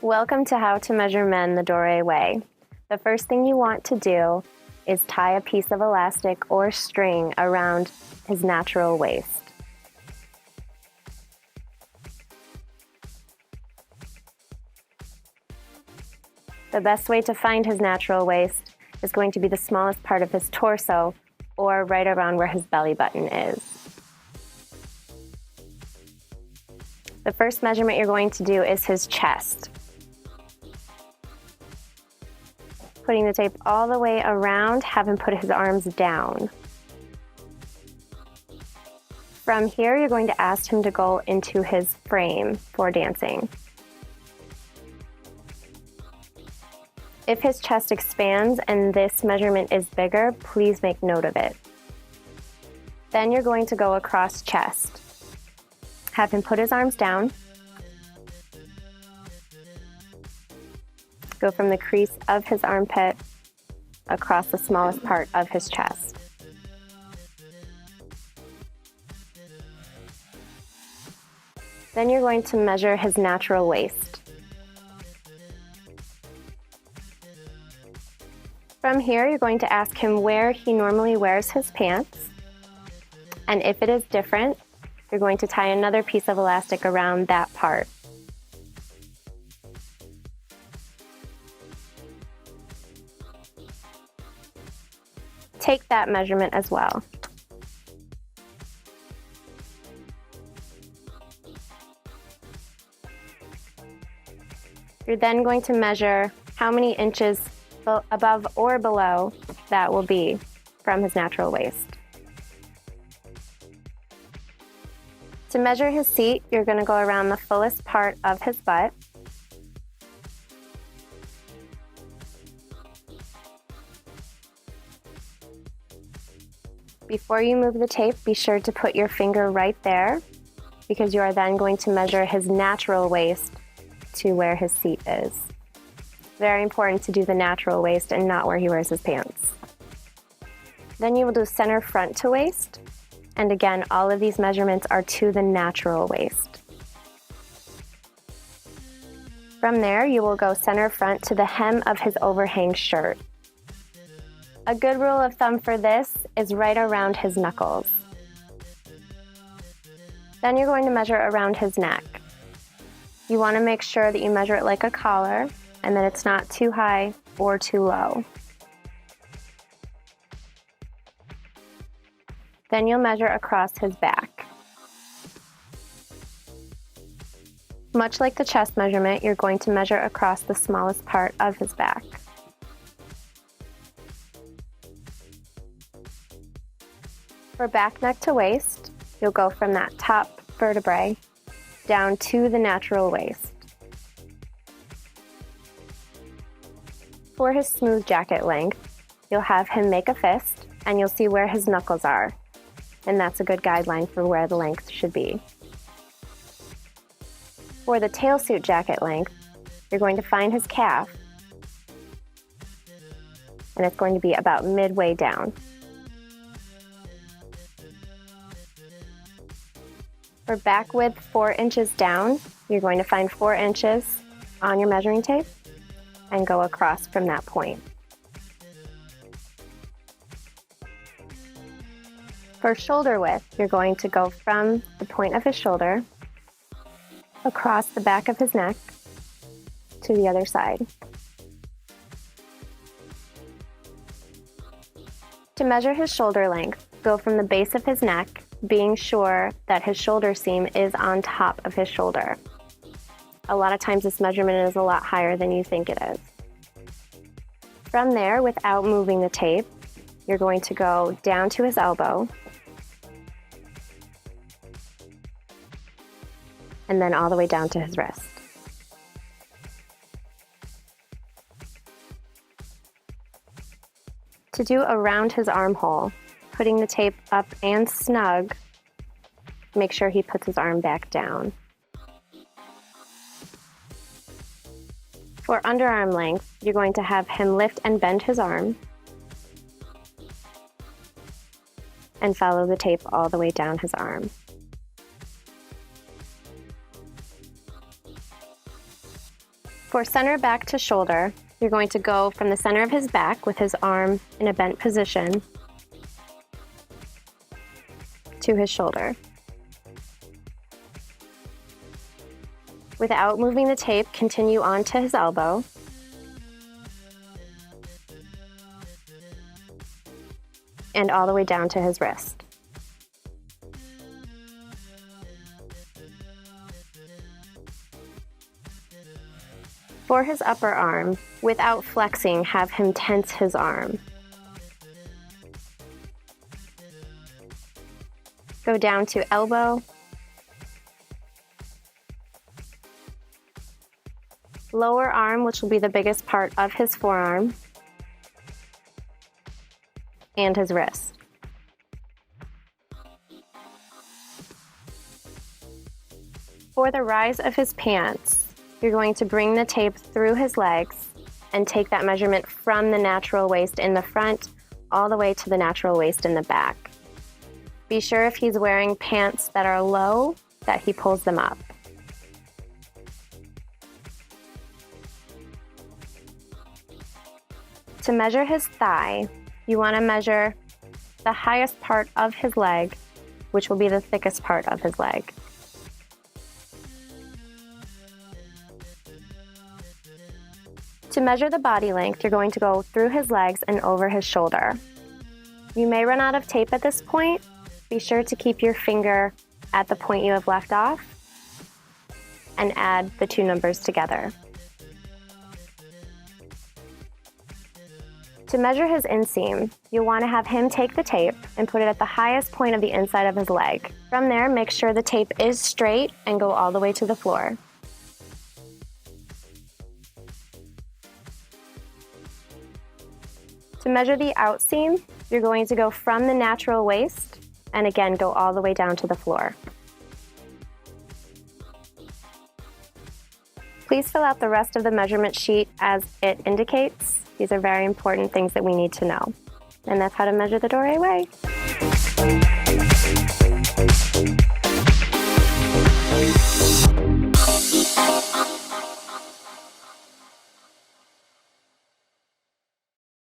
Welcome to How to Measure Men the Dore way. The first thing you want to do is tie a piece of elastic or string around his natural waist. The best way to find his natural waist is going to be the smallest part of his torso, or right around where his belly button is. The first measurement you're going to do is his chest. Putting the tape all the way around, have him put his arms down. From here, you're going to ask him to go into his frame for dancing. If his chest expands and this measurement is bigger, please make note of it. Then you're going to go across chest. Have him put his arms down. Go from the crease of his armpit across the smallest part of his chest. Then you're going to measure his natural waist. From here, you're going to ask him where he normally wears his pants. And if it is different, you're going to tie another piece of elastic around that part. Take that measurement as well. You're then going to measure how many inches above or below that will be from his natural waist. To measure his seat, you're going to go around the fullest part of his butt. Before you move the tape, be sure to put your finger right there, because you are then going to measure his natural waist to where his seat is. Very important to do the natural waist and not where he wears his pants. Then you will do center front to waist. And again, all of these measurements are to the natural waist. From there, you will go center front to the hem of his overhang shirt. A good rule of thumb for this is right around his knuckles. Then you're going to measure around his neck. You want to make sure that you measure it like a collar and that it's not too high or too low. Then you'll measure across his back. Much like the chest measurement, you're going to measure across the smallest part of his back. For back, neck to waist, you'll go from that top vertebrae down to the natural waist. For his smooth jacket length, you'll have him make a fist and you'll see where his knuckles are. And that's a good guideline for where the length should be. For the tail suit jacket length, you're going to find his calf, and it's going to be about midway down. For back width 4 inches down, you're going to find 4 inches on your measuring tape and go across from that point. For shoulder width, you're going to go from the point of his shoulder across the back of his neck to the other side. To measure his shoulder length, go from the base of his neck, being sure that his shoulder seam is on top of his shoulder. A lot of times this measurement is a lot higher than you think it is. From there, without moving the tape, you're going to go down to his elbow, and then all the way down to his wrist. To do around his armhole, putting the tape up and snug, make sure he puts his arm back down. For underarm length, you're going to have him lift and bend his arm and follow the tape all the way down his arm. For center back to shoulder, you're going to go from the center of his back with his arm in a bent position to his shoulder. Without moving the tape, continue on to his elbow. And all the way down to his wrist. For his upper arm, without flexing, have him tense his arm. Go down to elbow. Lower arm, which will be the biggest part of his forearm, and his wrist. For the rise of his pants, you're going to bring the tape through his legs and take that measurement from the natural waist in the front all the way to the natural waist in the back. Be sure if he's wearing pants that are low that he pulls them up. To measure his thigh, you want to measure the highest part of his leg, which will be the thickest part of his leg. To measure the body length, you're going to go through his legs and over his shoulder. You may run out of tape at this point. Be sure to keep your finger at the point you have left off and add the two numbers together. To measure his inseam, you'll want to have him take the tape and put it at the highest point of the inside of his leg. From there, make sure the tape is straight and go all the way to the floor. To measure the outseam, you're going to go from the natural waist and again go all the way down to the floor. Please fill out the rest of the measurement sheet as it indicates. These are very important things that we need to know. And that's how to measure the Dore way.